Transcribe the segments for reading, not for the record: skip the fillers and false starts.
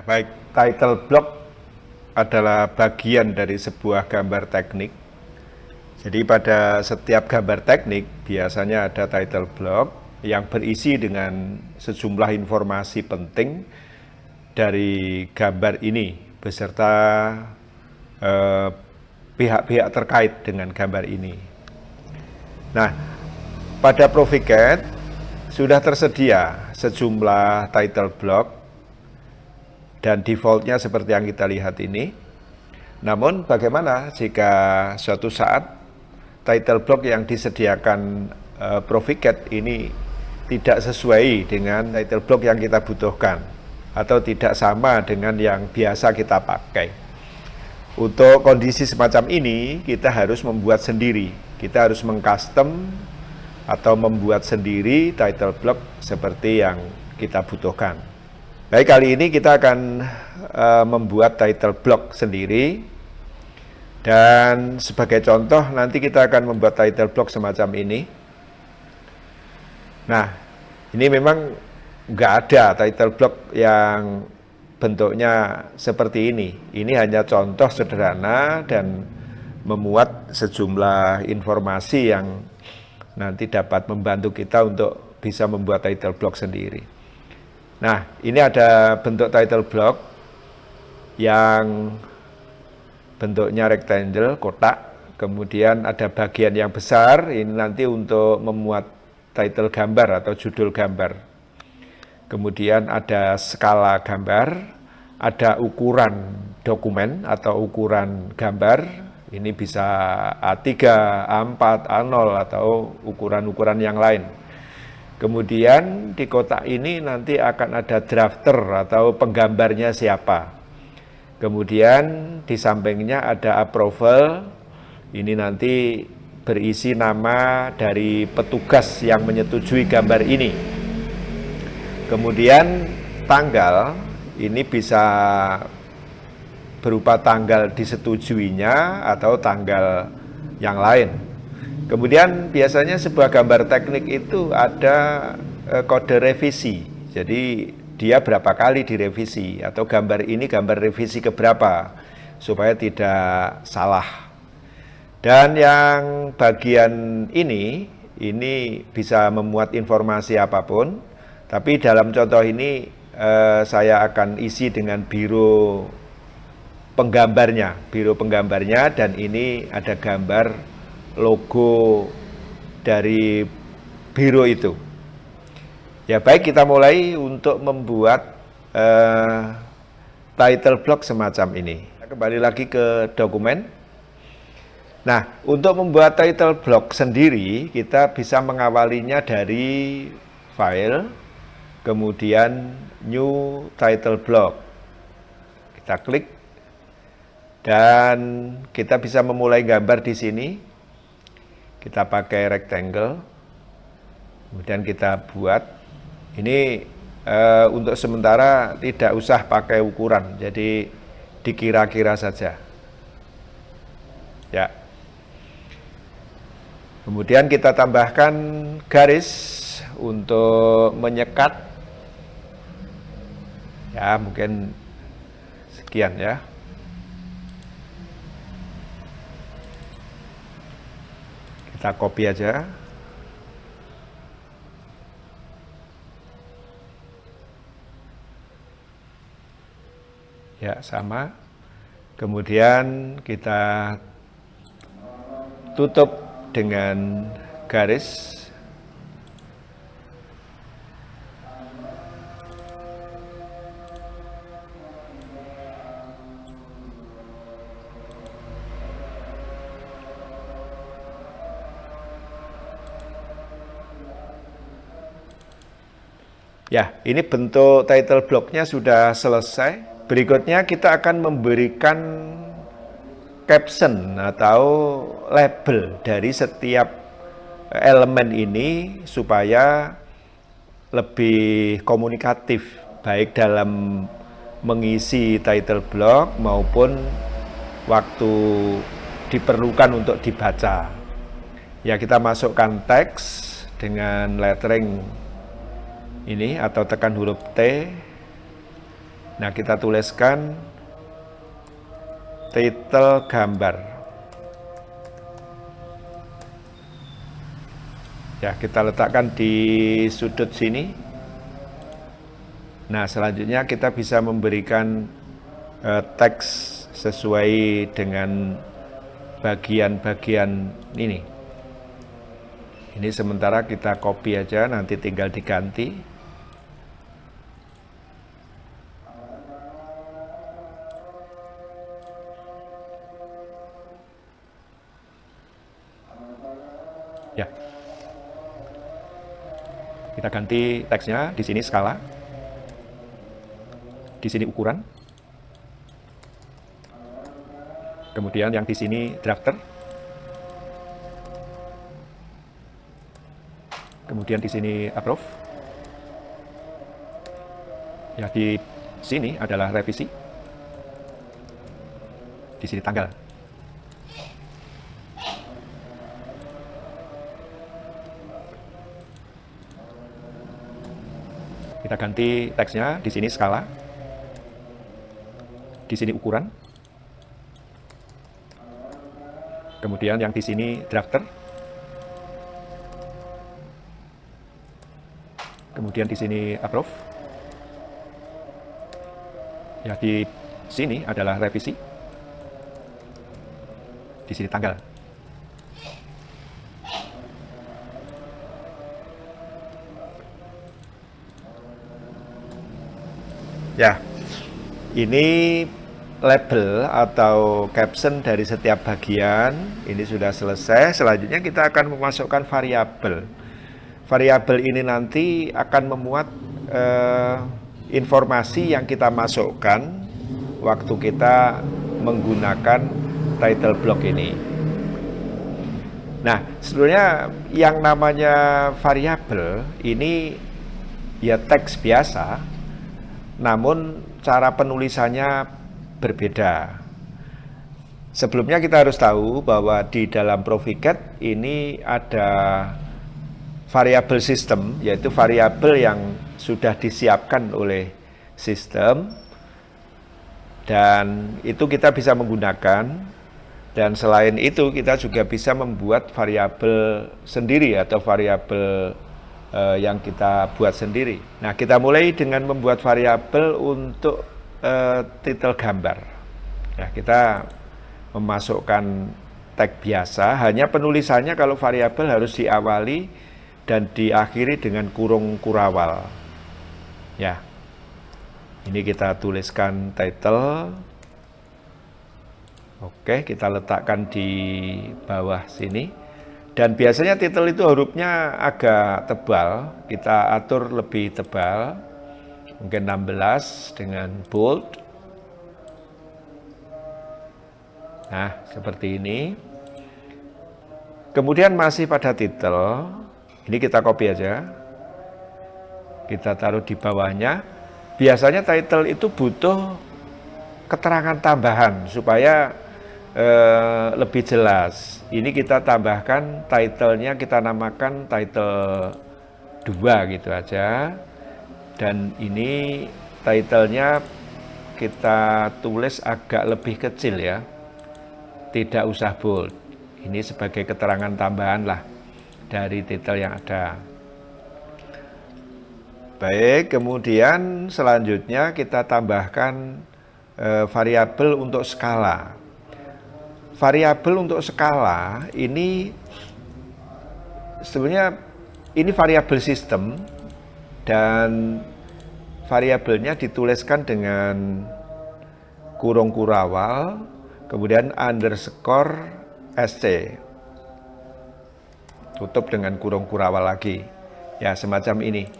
Baik, title block adalah bagian dari sebuah gambar teknik. Jadi pada setiap gambar teknik biasanya ada title block yang berisi dengan sejumlah informasi penting dari gambar ini beserta pihak-pihak terkait dengan gambar ini. Nah, pada Proficat sudah tersedia sejumlah title block dan defaultnya seperti yang kita lihat ini. Namun bagaimana jika suatu saat title block yang disediakan Proficat ini tidak sesuai dengan title block yang kita butuhkan atau tidak sama dengan yang biasa kita pakai. Untuk kondisi semacam ini kita harus membuat sendiri. Kita harus mengcustom atau membuat sendiri title block seperti yang kita butuhkan. Baik, kali ini kita akan membuat title block sendiri. Dan sebagai contoh nanti kita akan membuat title block semacam ini. Nah, ini memang nggak ada title block yang bentuknya seperti ini. Ini hanya contoh sederhana dan memuat sejumlah informasi yang nanti dapat membantu kita untuk bisa membuat title block sendiri. Nah, ini ada bentuk title block yang bentuknya rectangle, kotak. Kemudian ada bagian yang besar, ini nanti untuk memuat title gambar atau judul gambar. Kemudian ada skala gambar, ada ukuran dokumen atau ukuran gambar. Ini bisa A3, A4, A0 atau ukuran-ukuran yang lain. Kemudian di kotak ini nanti akan ada drafter atau penggambarnya siapa. Kemudian di sampingnya ada approval, ini nanti berisi nama dari petugas yang menyetujui gambar ini. Kemudian tanggal, ini bisa berupa tanggal disetujuinya atau tanggal yang lain. Kemudian biasanya sebuah gambar teknik itu ada kode revisi, jadi dia berapa kali direvisi atau gambar ini gambar revisi keberapa supaya tidak salah. Dan yang bagian ini bisa memuat informasi apapun, tapi dalam contoh ini saya akan isi dengan biro penggambarnya, dan ini ada gambar logo dari biro itu. Ya baik, kita mulai untuk membuat title block semacam ini. Kembali lagi ke dokumen. Nah, untuk membuat title block sendiri, kita bisa mengawalinya dari file, kemudian new title block. Kita klik, dan kita bisa memulai gambar di sini. Kita pakai rectangle, kemudian kita buat. Ini untuk sementara tidak usah pakai ukuran, jadi dikira-kira saja. Ya. Kemudian kita tambahkan garis untuk menyekat. Ya, mungkin sekian ya. Kita copy aja. Ya, sama. Kemudian kita tutup dengan garis. Ya, ini bentuk title blocknya sudah selesai. Berikutnya kita akan memberikan caption atau label dari setiap elemen ini supaya lebih komunikatif, baik dalam mengisi title block maupun waktu diperlukan untuk dibaca. Ya, kita masukkan teks dengan lettering ini atau tekan huruf T. Nah, kita tuliskan title gambar. Ya, kita letakkan di sudut sini. Nah, selanjutnya kita bisa memberikan teks sesuai dengan bagian-bagian ini. Ini sementara kita copy aja, nanti tinggal diganti. Ya. Kita ganti teksnya, di sini skala. Di sini ukuran. Kemudian yang di sini drafter. Kemudian di sini approve. Ya, di sini adalah revisi. Di sini tanggal. Kita ganti teksnya, di sini skala. Di sini ukuran. Kemudian yang di sini drafter. Kemudian di sini approve. Ya, di sini adalah revisi. Di sini tanggal. Ya, ini label atau caption dari setiap bagian. Ini sudah selesai. Selanjutnya kita akan memasukkan variabel. Variabel ini nanti akan memuat informasi yang kita masukkan waktu kita menggunakan title block ini. Nah, sebenarnya yang namanya variabel ini ya teks biasa, namun cara penulisannya berbeda. Sebelumnya kita harus tahu bahwa di dalam Proficat ini ada variabel sistem, yaitu variabel yang sudah disiapkan oleh sistem, dan itu kita bisa menggunakan. Dan selain itu kita juga bisa membuat variabel sendiri atau variabel yang kita buat sendiri. Nah, kita mulai dengan membuat variabel untuk titel gambar. Nah, kita memasukkan tag biasa, hanya penulisannya kalau variabel harus diawali dan diakhiri dengan kurung kurawal. Ya, ini kita tuliskan title. Oke, kita letakkan di bawah sini. Dan biasanya titel itu hurufnya agak tebal, kita atur lebih tebal, mungkin 16 dengan bold. Nah, seperti ini. Kemudian masih pada titel, ini kita copy aja. Kita taruh di bawahnya. Biasanya title itu butuh keterangan tambahan supaya lebih jelas. Ini kita tambahkan title-nya, kita namakan title 2 gitu aja. Dan ini title-nya kita tulis agak lebih kecil ya. Tidak usah bold. Ini sebagai keterangan tambahan lah dari title yang ada. Baik, kemudian selanjutnya kita tambahkan variabel untuk skala. Variabel untuk skala ini sebenarnya ini variabel sistem, dan variabelnya dituliskan dengan kurung kurawal, kemudian underscore sc, tutup dengan kurung kurawal lagi. Ya, semacam ini.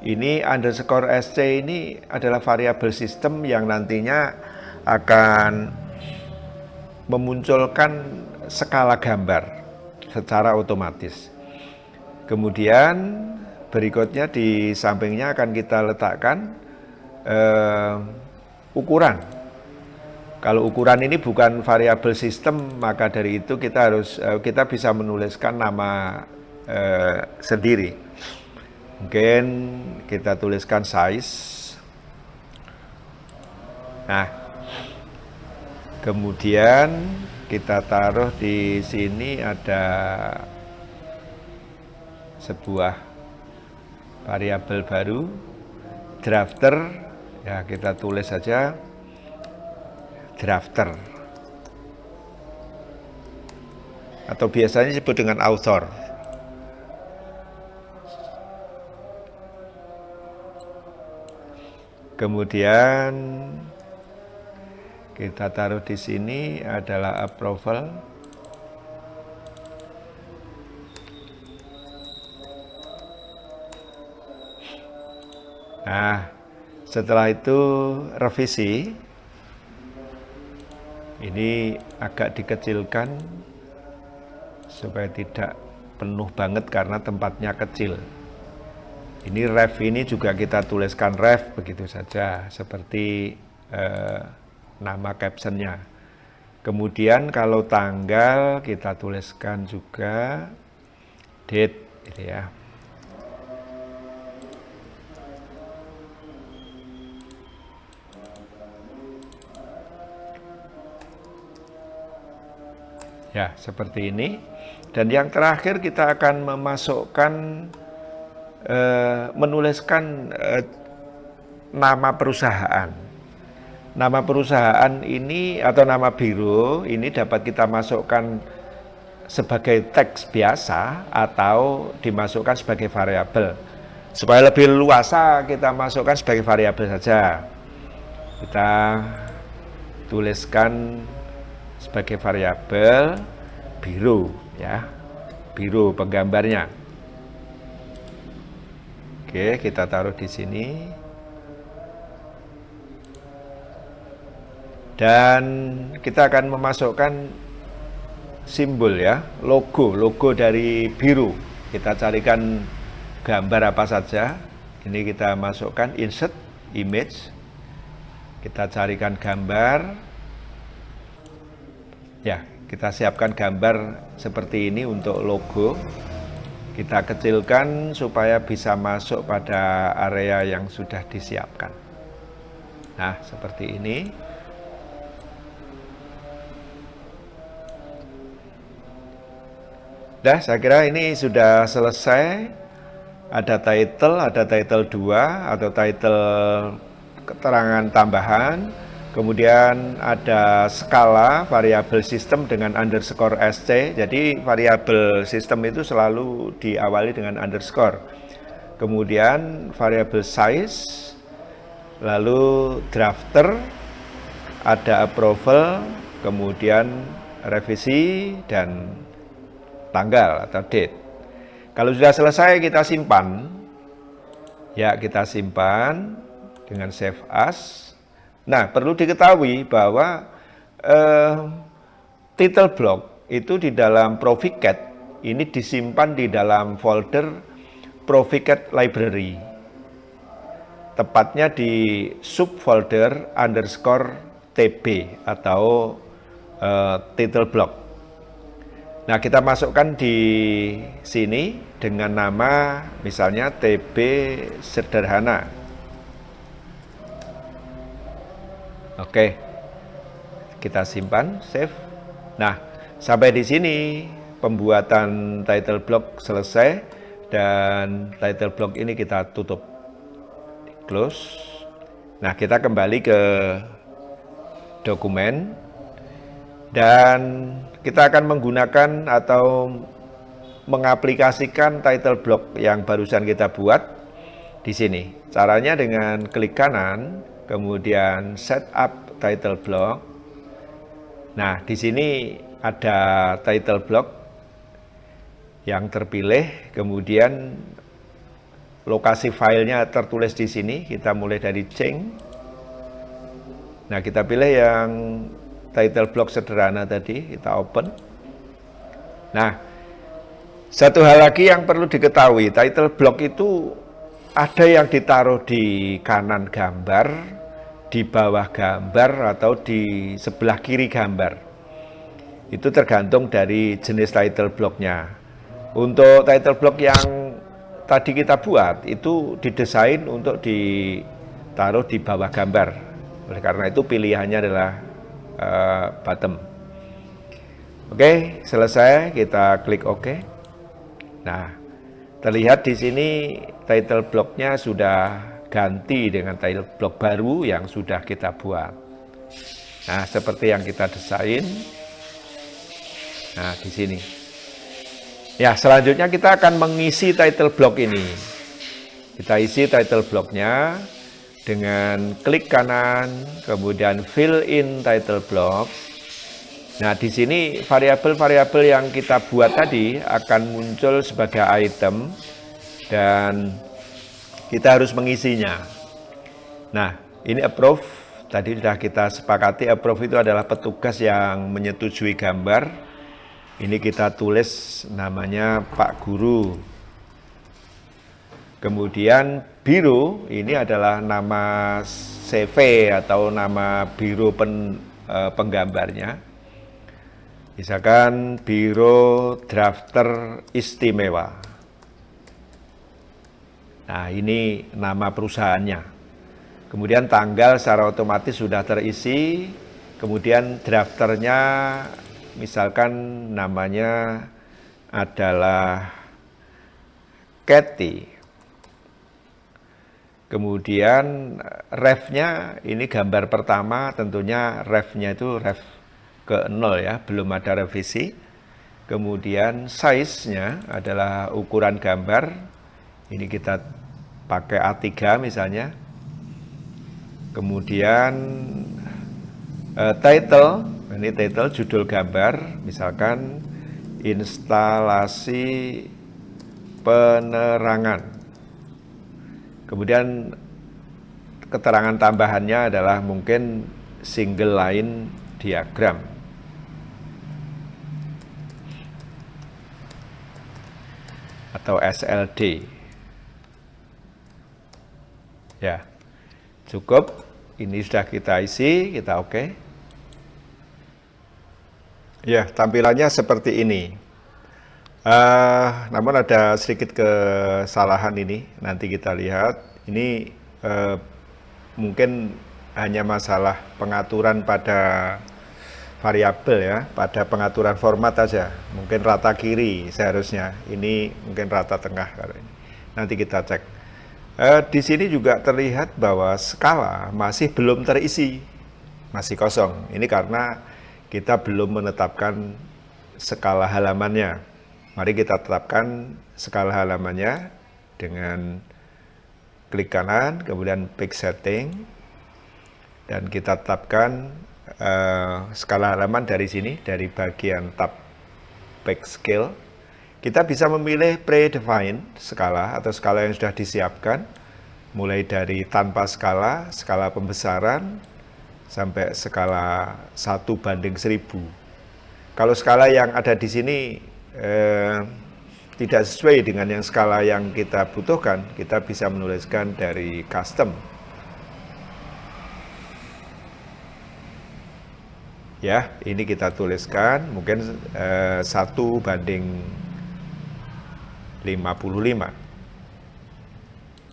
Ini underscore sc ini adalah variabel sistem yang nantinya akan memunculkan skala gambar secara otomatis. Kemudian berikutnya di sampingnya akan kita letakkan ukuran. Kalau ukuran ini bukan variabel sistem, maka dari itu kita bisa menuliskan nama sendiri. Mungkin kita tuliskan size. Nah, kemudian kita taruh di sini ada sebuah variabel baru, drafter. Ya, kita tulis saja drafter. Atau biasanya disebut dengan author. Kemudian kita taruh di sini adalah approval. Nah, setelah itu revisi. Ini agak dikecilkan supaya tidak penuh banget karena tempatnya kecil. Ini ref ini juga kita tuliskan ref begitu saja, seperti nama captionnya. Kemudian kalau tanggal kita tuliskan juga date, gitu ya. Ya, seperti ini. Dan yang terakhir kita akan memasukkan, menuliskan nama perusahaan. Nama perusahaan ini atau nama biro ini dapat kita masukkan sebagai teks biasa atau dimasukkan sebagai variabel. Supaya lebih luasa kita masukkan sebagai variabel saja. Kita tuliskan sebagai variabel biro, ya, biro penggambarnya. Oke, kita taruh di sini. Dan kita akan memasukkan simbol, ya, logo dari biro. Kita carikan gambar apa saja. Ini kita masukkan insert image. Kita carikan gambar. Ya, kita siapkan gambar seperti ini untuk logo. Kita kecilkan supaya bisa masuk pada area yang sudah disiapkan. Nah, seperti ini. Dah, saya kira ini sudah selesai. Ada title 2 atau title keterangan tambahan. Kemudian ada skala variabel sistem dengan underscore SC. Jadi variabel sistem itu selalu diawali dengan underscore. Kemudian variabel size, lalu drafter, ada approval, kemudian revisi, dan tanggal atau date. Kalau sudah selesai kita simpan. Ya, kita simpan dengan save as. Nah, perlu diketahui bahwa title block itu di dalam Proficat ini disimpan di dalam folder Proficat Library. Tepatnya di subfolder underscore TB atau title block. Nah, kita masukkan di sini dengan nama misalnya TB sederhana. Oke, kita simpan, save. Nah, sampai di sini pembuatan title block selesai dan title block ini kita tutup, close. Nah, kita kembali ke dokumen dan kita akan menggunakan atau mengaplikasikan title block yang barusan kita buat di sini. Caranya dengan klik kanan, kemudian setup title block. Nah, di sini ada title block yang terpilih, kemudian lokasi filenya tertulis di sini. Kita mulai dari change. Nah, kita pilih yang title block sederhana tadi, kita open. Nah, satu hal lagi yang perlu diketahui, title block itu ada yang ditaruh di kanan gambar, di bawah gambar, atau di sebelah kiri gambar. Itu tergantung dari jenis title blocknya. Untuk title block yang tadi kita buat, itu didesain untuk ditaruh di bawah gambar. Oleh karena itu pilihannya adalah bottom. Oke, selesai, kita klik OK. Nah, terlihat di sini title blocknya sudah ganti dengan title block baru yang sudah kita buat. Nah, seperti yang kita desain. Nah, di sini. Ya, selanjutnya kita akan mengisi title block ini. Kita isi title blocknya dengan klik kanan, kemudian fill in title block. Nah, di sini variabel-variabel yang kita buat tadi akan muncul sebagai item dan kita harus mengisinya. Nah, ini approve. Tadi sudah kita sepakati approve itu adalah petugas yang menyetujui gambar. Ini kita tulis namanya Pak Guru. Kemudian biro ini adalah nama CV atau nama biro penggambarnya. Misalkan Biro Drafter Istimewa. Nah, ini nama perusahaannya. Kemudian tanggal secara otomatis sudah terisi. Kemudian drafternya misalkan namanya adalah Kathy. Kemudian refnya ini gambar pertama, tentunya refnya itu ref ke 0 ya, belum ada revisi. Kemudian size-nya adalah ukuran gambar. Ini kita pakai A3 misalnya. Kemudian title, ini title judul gambar, misalkan instalasi penerangan. Kemudian keterangan tambahannya adalah mungkin single line diagram. Atau SLD. Ya, cukup. Ini sudah kita isi, kita oke. Ya, tampilannya seperti ini. Namun ada sedikit kesalahan ini. Nanti kita lihat. Ini mungkin hanya masalah pengaturan pada variabel ya, pada pengaturan format aja. Mungkin rata kiri seharusnya. Ini mungkin rata tengah kalau ini. Nanti kita cek. Di sini juga terlihat bahwa skala masih belum terisi. Masih kosong. Ini karena kita belum menetapkan skala halamannya. Mari kita tetapkan skala halamannya dengan klik kanan, kemudian pick setting. Dan kita tetapkan skala halaman dari sini, dari bagian tab back scale. Kita bisa memilih predefined skala atau skala yang sudah disiapkan, mulai dari tanpa skala, skala pembesaran, sampai skala 1:1000. Kalau skala yang ada di sini tidak sesuai dengan yang skala yang kita butuhkan, kita bisa menuliskan dari custom. Ya, ini kita tuliskan mungkin 1:55.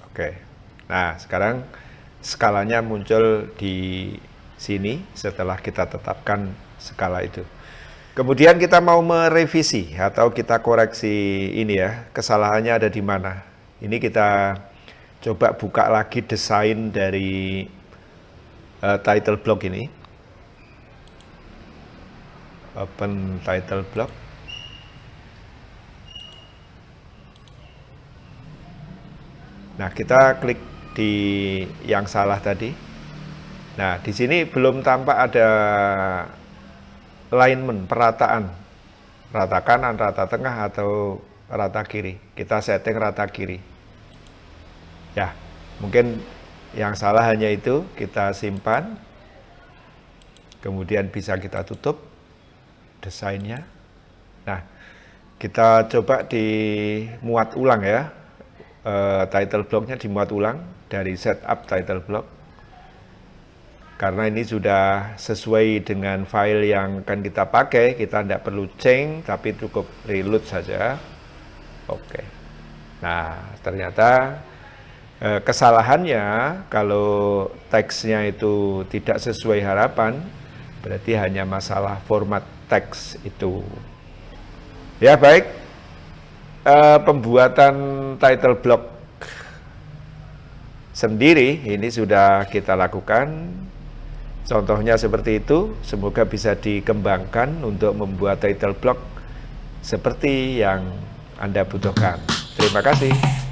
Oke. Nah, sekarang skalanya muncul di sini setelah kita tetapkan skala itu. Kemudian kita mau merevisi atau kita koreksi ini ya, kesalahannya ada di mana. Ini kita coba buka lagi desain dari title block ini. Open title block. Nah, kita klik di yang salah tadi. Nah, di sini belum tampak ada alignment, perataan. Rata kanan, rata tengah, atau rata kiri. Kita setting rata kiri. Ya, mungkin yang salah hanya itu, kita simpan. Kemudian bisa kita tutup desainnya. Nah, kita coba dimuat ulang ya. Title blocknya dimuat ulang dari setup title block. Karena ini sudah sesuai dengan file yang akan kita pakai, kita tidak perlu change, tapi cukup reload saja. Oke. Nah, ternyata Kesalahannya kalau teksnya itu tidak sesuai harapan, berarti hanya masalah format teks itu. Ya baik, pembuatan title block sendiri ini sudah kita lakukan. Contohnya seperti itu, semoga bisa dikembangkan untuk membuat title block seperti yang Anda butuhkan. Terima kasih.